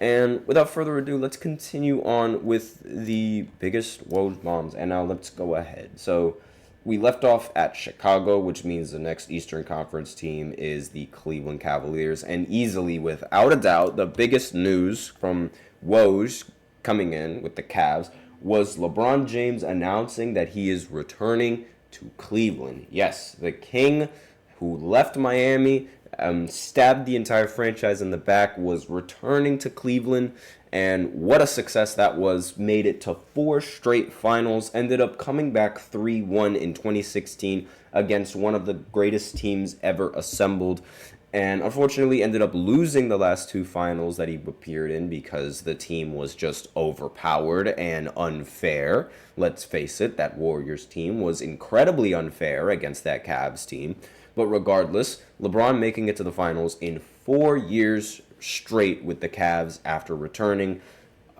And without further ado, let's continue on with the biggest Woj Bombs. And now let's go ahead. So we left off at Chicago, which means the next Eastern Conference team is the Cleveland Cavaliers. And easily, without a doubt, the biggest news from Woj coming in with the Cavs was LeBron James announcing that he is returning to Cleveland. Yes, the King who left Miami, stabbed the entire franchise in the back, was returning to Cleveland. And what a success that was. Made it to 4 straight finals. Ended up coming back 3-1 in 2016 against one of the greatest teams ever assembled. And unfortunately ended up losing the last 2 finals that he appeared in because the team was just overpowered and unfair. Let's face it, that Warriors team was incredibly unfair against that Cavs team. But regardless, LeBron making it to the finals in 4 years straight with the Cavs after returning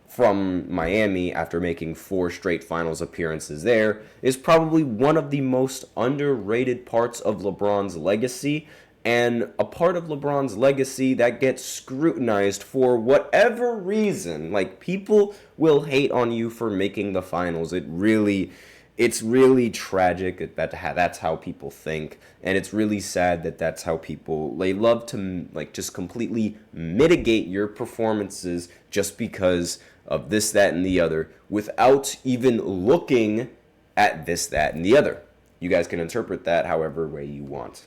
from Miami after making 4 straight finals appearances there is probably one of the most underrated parts of LeBron's legacy, and a part of LeBron's legacy that gets scrutinized for whatever reason. Like, people will hate on you for making the finals. It's really tragic that that's how people think, and it's really sad that that's how they love to just completely mitigate your performances just because of this, that, and the other without even looking at this, that, and the other. You guys can interpret that however way you want.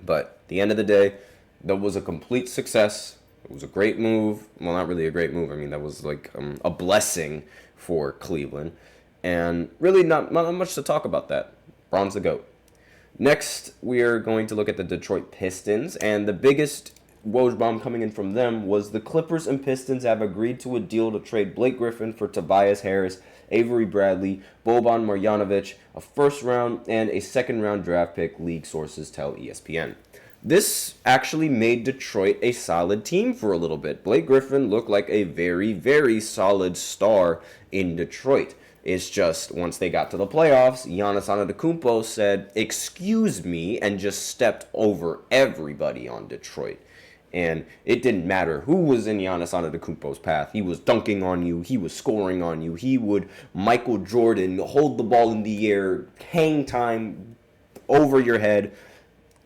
But at the end of the day, that was a complete success. It was a great move. Well, not really a great move. I mean, that was a blessing for Cleveland. And really not much to talk about that. Bron's the GOAT. Next, we are going to look at the Detroit Pistons. And the biggest Woj bomb coming in from them was the Clippers and Pistons have agreed to a deal to trade Blake Griffin for Tobias Harris, Avery Bradley, Boban Marjanovic, a first-round and a second-round draft pick, league sources tell ESPN. This actually made Detroit a solid team for a little bit. Blake Griffin looked like a very, very solid star in Detroit. It's just, once they got to the playoffs, Giannis Antetokounmpo said, "Excuse me," and just stepped over everybody on Detroit. And it didn't matter who was in Giannis Antetokounmpo's path. He was dunking on you. He was scoring on you. He would Michael Jordan, hold the ball in the air, hang time over your head.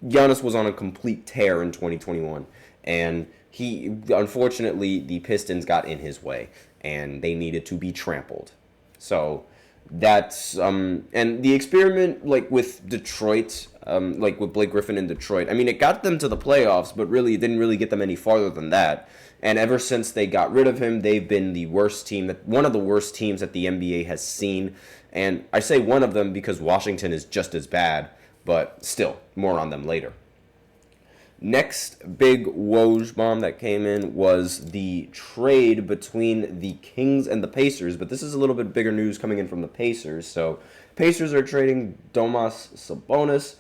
Giannis was on a complete tear in 2021. And unfortunately, the Pistons got in his way. And they needed to be trampled. So that's and the experiment with Detroit, with Blake Griffin in Detroit, I mean, it got them to the playoffs, but really it didn't really get them any farther than that. And ever since they got rid of him, they've been the worst team, one of the worst teams that the NBA has seen. And I say one of them because Washington is just as bad, but still, more on them later. Next big Woj bomb that came in was the trade between the Kings and the Pacers, but this is a little bit bigger news coming in from the Pacers. So, Pacers are trading Domantas Sabonis,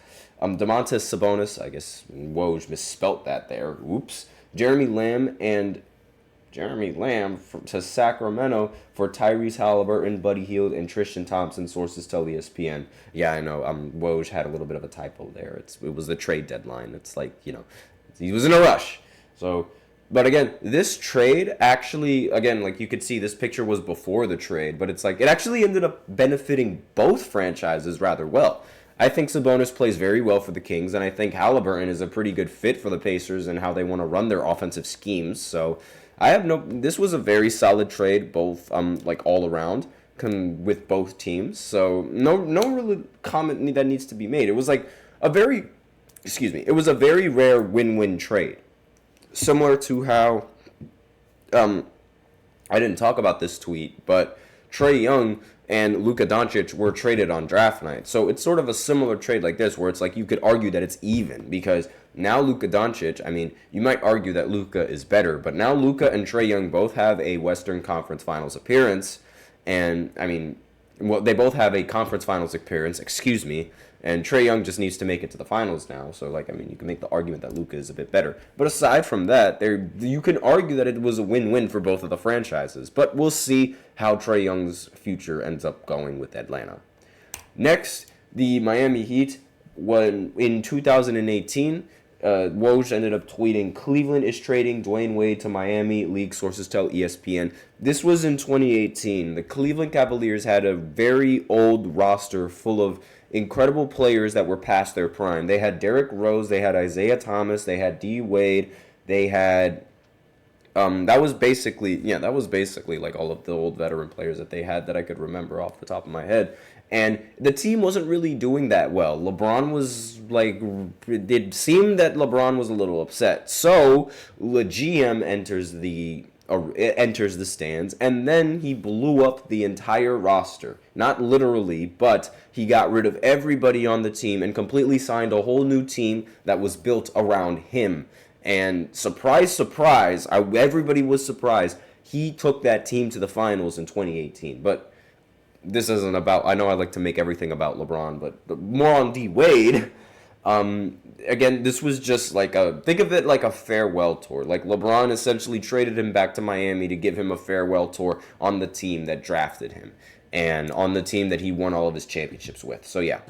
I guess Woj misspelt that there, oops, Jeremy Lamb to Sacramento for Tyrese Halliburton, Buddy Hield, and Tristan Thompson, sources tell ESPN. Yeah, I know, Woj had a little bit of a typo there. It was the trade deadline. It's he was in a rush. So, but again, this trade actually, you could see this picture was before the trade, but it actually ended up benefiting both franchises rather well. I think Sabonis plays very well for the Kings, and I think Halliburton is a pretty good fit for the Pacers and how they want to run their offensive schemes. So, this was a very solid trade, both all around with both teams. So no really comment that needs to be made. It was it was a very rare win-win trade. Similar to how I didn't talk about this tweet, but Trae Young and Luka Doncic were traded on draft night. So it's sort of a similar trade like this where it's you could argue that it's even because now Luka Doncic, I mean, you might argue that Luka is better, but now Luka and Trae Young both have a Western Conference Finals appearance, and I mean, they both have a Conference Finals appearance, and Trae Young just needs to make it to the finals now. So, you can make the argument that Luka is a bit better. But aside from that, you can argue that it was a win-win for both of the franchises. But we'll see how Trae Young's future ends up going with Atlanta. Next, the Miami Heat, in 2018, Woj ended up tweeting, Cleveland is trading Dwayne Wade to Miami, league sources tell ESPN. This was in 2018. The Cleveland Cavaliers had a very old roster full of incredible players that were past their prime. They had Derrick Rose, they had Isaiah Thomas, they had D. Wade, they had... that was basically like all of the old veteran players that they had that I could remember off the top of my head. And the team wasn't really doing that well. LeBron was like, it seemed that LeBron was a little upset. So the GM enters the stands, and then he blew up the entire roster. Not literally, but he got rid of everybody on the team and completely signed a whole new team that was built around him. And surprise, surprise, everybody was surprised. He took that team to the finals in 2018. But this isn't about, I know I like to make everything about LeBron, but more on D. Wade. Again, this was just like think of it like a farewell tour. Like LeBron essentially traded him back to Miami to give him a farewell tour on the team that drafted him and on the team that he won all of his championships with. So yeah.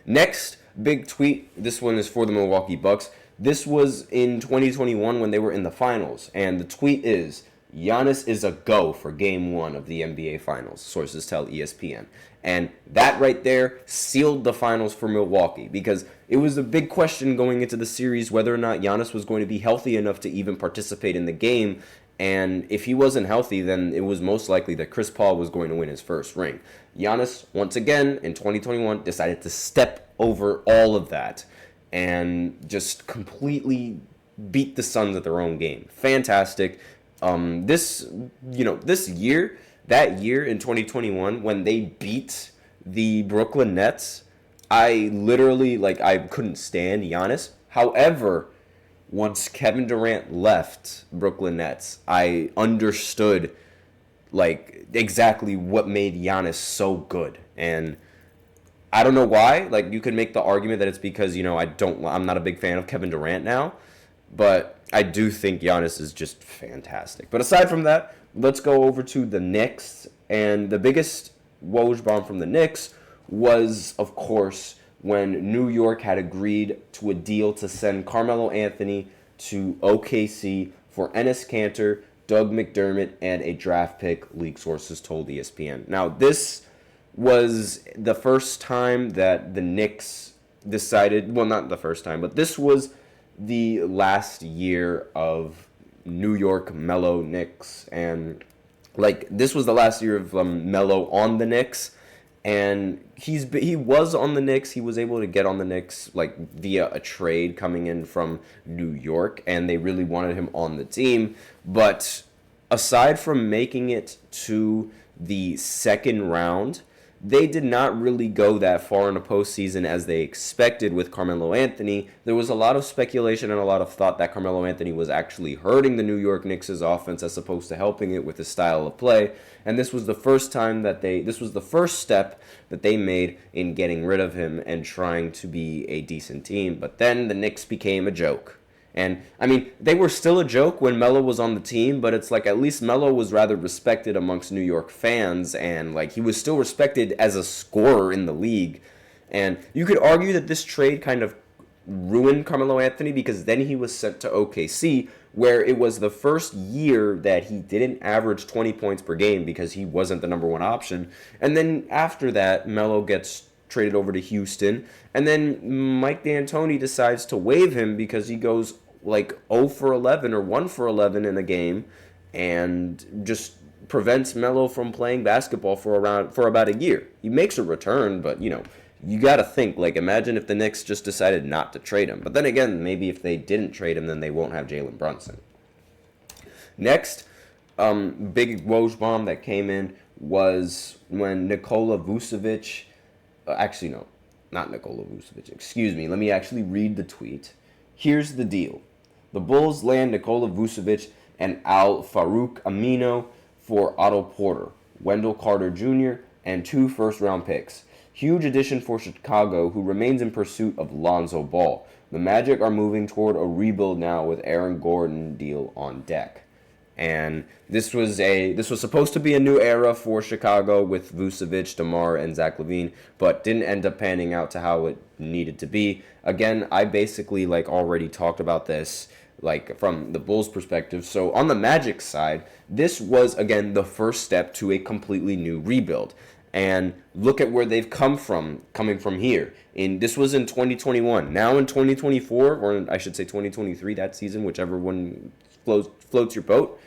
Next big tweet, this one is for the Milwaukee Bucks. This was in 2021 when they were in the finals, and the tweet is, Giannis is a go for Game 1 of the NBA Finals, sources tell ESPN. And that right there sealed the finals for Milwaukee, because it was a big question going into the series whether or not Giannis was going to be healthy enough to even participate in the game. And if he wasn't healthy, then it was most likely that Chris Paul was going to win his first ring. Giannis, once again, in 2021, decided to step over all of that and just completely beat the Suns at their own game. Fantastic. This year, that year in 2021, when they beat the Brooklyn Nets, I literally, I couldn't stand Giannis. However, once Kevin Durant left Brooklyn Nets, I understood, exactly what made Giannis so good. And I don't know why. You could make the argument that it's because, I'm not a big fan of Kevin Durant now. But I do think Giannis is just fantastic. But aside from that, let's go over to the Knicks. And the biggest Woj bomb from the Knicks was, of course, when New York had agreed to a deal to send Carmelo Anthony to OKC for Enes Kanter, Doug McDermott, and a draft pick, league sources told ESPN. Now, this was the first time that the Knicks decided, well, not the first time, but this was the last year of New York Melo Knicks, and this was the last year of Melo on the Knicks, and he was on the Knicks. He was able to get on the Knicks via a trade coming in from New York, and they really wanted him on the team. But aside from making it to the second round, they did not really go that far in the postseason as they expected with Carmelo Anthony. There was a lot of speculation and a lot of thought that Carmelo Anthony was actually hurting the New York Knicks' offense as opposed to helping it with his style of play. And this was the first step that they made in getting rid of him and trying to be a decent team. But then the Knicks became a joke. And, they were still a joke when Melo was on the team, but it's at least Melo was rather respected amongst New York fans, and, he was still respected as a scorer in the league. And you could argue that this trade kind of ruined Carmelo Anthony, because then he was sent to OKC, where it was the first year that he didn't average 20 points per game because he wasn't the number one option. And then after that, Melo gets traded over to Houston, and then Mike D'Antoni decides to waive him because he goes 0 for 11 or 1 for 11 in a game, and just prevents Melo from playing basketball for about a year. He makes a return, but you got to think, imagine if the Knicks just decided not to trade him. But then again, maybe if they didn't trade him, then they won't have Jalen Brunson. Next, big Woj bomb that came in was when Nikola Vucevic, actually no, not Nikola Vucevic, excuse me, let me actually read the tweet. Here's the deal. The Bulls land Nikola Vucevic and Al Farouk Amino for Otto Porter, Wendell Carter Jr., and 2 first-round picks. Huge addition for Chicago, who remains in pursuit of Lonzo Ball. The Magic are moving toward a rebuild now with Aaron Gordon deal on deck. And this was supposed to be a new era for Chicago with Vucevic, DeMar, and Zach LaVine, but didn't end up panning out to how it needed to be. Again, I basically already talked about this from the Bulls' perspective. So on the Magic side, this was again the first step to a completely new rebuild. And look at where they've coming from here. This was in 2021. Now in 2024, or I should say 2023, that season, whichever one floats your boat,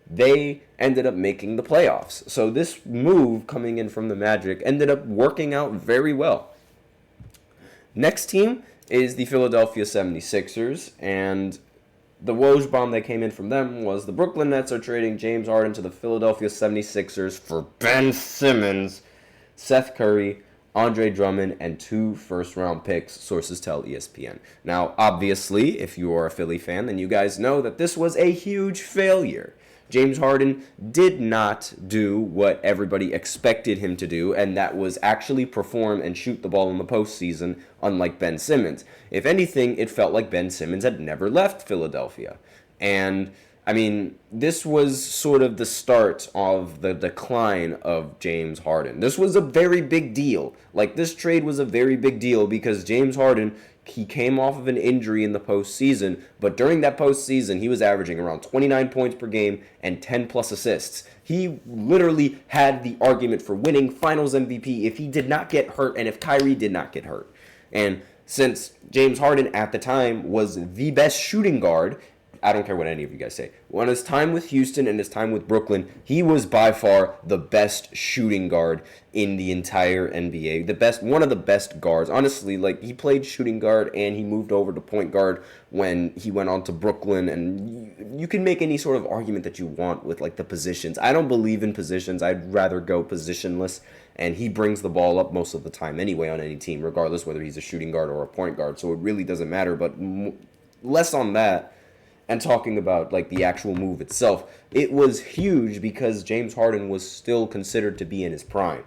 they ended up making the playoffs. So this move coming in from the Magic ended up working out very well. Next team is the Philadelphia 76ers, and the Woj bomb that came in from them was the Brooklyn Nets are trading James Harden to the Philadelphia 76ers for Ben Simmons, Seth Curry, Andre Drummond, and 2 first-round picks, sources tell ESPN. Now, obviously, if you are a Philly fan, then you guys know that this was a huge failure. James Harden did not do what everybody expected him to do, and that was actually perform and shoot the ball in the postseason, unlike Ben Simmons. If anything, it felt like Ben Simmons had never left Philadelphia. And I mean, this was sort of the start of the decline of James Harden. This was a very big deal. This trade was a very big deal because James Harden, he came off of an injury in the postseason, but during that postseason, he was averaging around 29 points per game and 10-plus assists. He literally had the argument for winning Finals MVP if he did not get hurt and if Kyrie did not get hurt. And since James Harden at the time was the best shooting guard, I don't care what any of you guys say. On his time with Houston and his time with Brooklyn, he was by far the best shooting guard in the entire NBA. One of the best guards. Honestly, he played shooting guard and he moved over to point guard when he went on to Brooklyn. And you can make any sort of argument that you want with the positions. I don't believe in positions. I'd rather go positionless. And he brings the ball up most of the time anyway on any team, regardless whether he's a shooting guard or a point guard. So it really doesn't matter. But less on that. And talking about the actual move itself, it was huge because James Harden was still considered to be in his prime.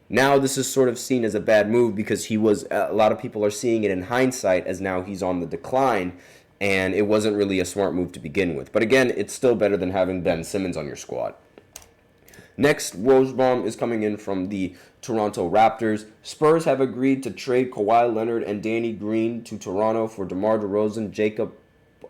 Now this is sort of seen as a bad move because a lot of people are seeing it in hindsight as now he's on the decline, and it wasn't really a smart move to begin with. But again, it's still better than having Ben Simmons on your squad. Next, Woj bomb is coming in from the Toronto Raptors. Spurs have agreed to trade Kawhi Leonard and Danny Green to Toronto for DeMar DeRozan, Jacob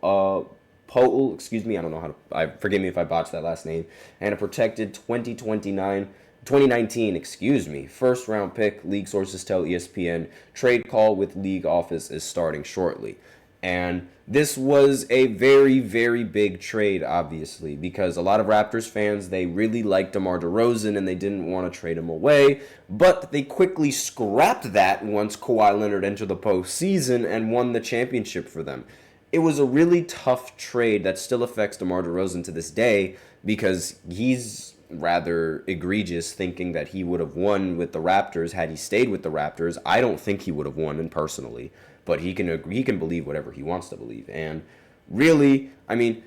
Poeltl, I don't know forgive me if I botched that last name, and a protected 2019 first round pick, league sources tell ESPN. Trade call with league office is starting shortly. And this was a very, very big trade, obviously, because a lot of Raptors fans, they really liked DeMar DeRozan and they didn't want to trade him away, but they quickly scrapped that once Kawhi Leonard entered the postseason and won the championship for them. It was a really tough trade that still affects DeMar DeRozan to this day because he's rather egregious thinking that he would have won with the Raptors had he stayed with the Raptors. I don't think he would have won personally, but he can believe whatever he wants to believe. And really, I mean,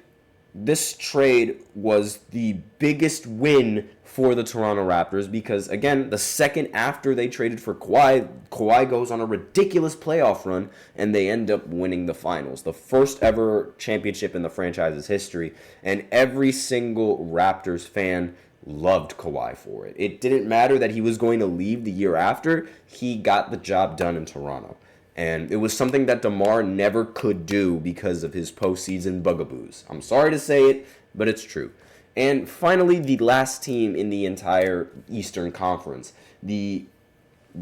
this trade was the biggest win for the Toronto Raptors because, again, the second after they traded for Kawhi goes on a ridiculous playoff run and they end up winning the finals. The first ever championship in the franchise's history, and every single Raptors fan loved Kawhi for it. It didn't matter that he was going to leave the year after. He got the job done in Toronto. And it was something that DeMar never could do because of his postseason bugaboos. I'm sorry to say it, but it's true. And finally, the last team in the entire Eastern Conference, the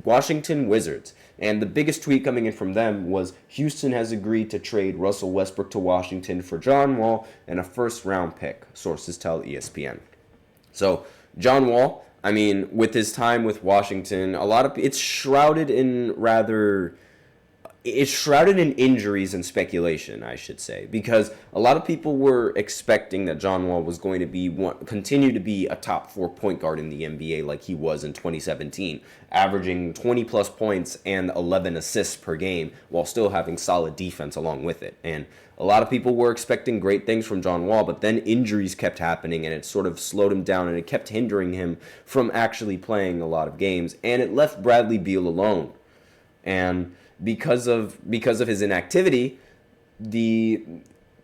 Washington Wizards. And the biggest tweet coming in from them was Houston has agreed to trade Russell Westbrook to Washington for John Wall and a first-round pick, sources tell ESPN. So, John Wall, I mean, with his time with Washington, it's shrouded in injuries and speculation, I should say, because a lot of people were expecting that John Wall was going to continue to be a top 4 point guard in the NBA like he was in 2017, averaging 20-plus points and 11 assists per game while still having solid defense along with it. And a lot of people were expecting great things from John Wall, but then injuries kept happening and it sort of slowed him down and it kept hindering him from actually playing a lot of games, and it left Bradley Beal alone. And because of his inactivity, the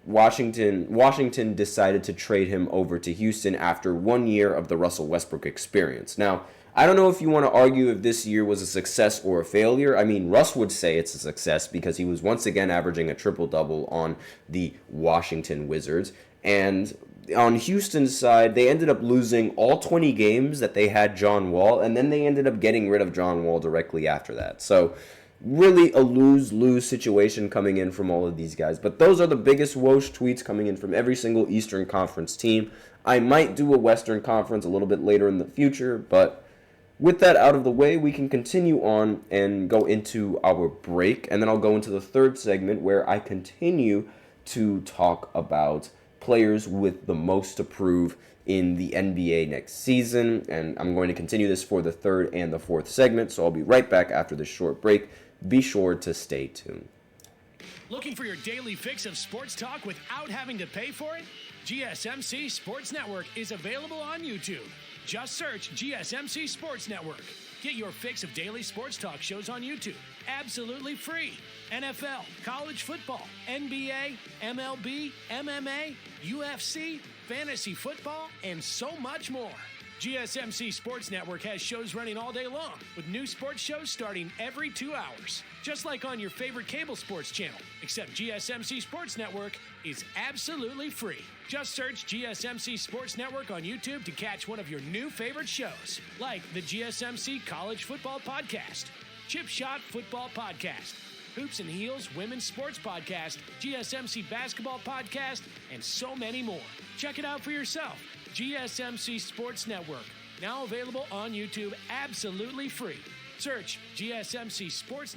Washington decided to trade him over to Houston after 1 year of the Russell Westbrook experience. Now, I don't know if you want to argue if this year was a success or a failure. I mean, Russ would say it's a success because he was once again averaging a triple-double on the Washington Wizards. And on Houston's side, they ended up losing all 20 games that they had John Wall, and then they ended up getting rid of John Wall directly after that. So really a lose-lose situation coming in from all of these guys. But those are the biggest Woj tweets coming in from every single Eastern Conference team. I might do a Western Conference a little bit later in the future, but with that out of the way, we can continue on and go into our break, and then I'll go into the third segment where I continue to talk about players with the most to prove in the NBA next season, and I'm going to continue this for the third and the fourth segment, so I'll be right back after this short break. Be sure to stay tuned. Looking for your daily fix of sports talk without having to pay for it? GSMC Sports Network is available on YouTube. Just search GSMC Sports Network. Get your fix of daily sports talk shows on YouTube, absolutely free. NFL, college football, NBA, MLB, MMA, UFC, fantasy football, and so much more. GSMC Sports Network has shows running all day long, with new sports shows starting every 2 hours. Just like on your favorite cable sports channel, except GSMC Sports Network is absolutely free. Just search GSMC Sports Network on YouTube to catch one of your new favorite shows, like the GSMC College Football Podcast, Chip Shot Football Podcast, Hoops and Heels Women's Sports Podcast, GSMC Basketball Podcast, and so many more. Check it out for yourself. GSMC Sports Network, now available on YouTube absolutely free. Search GSMC Sports Network.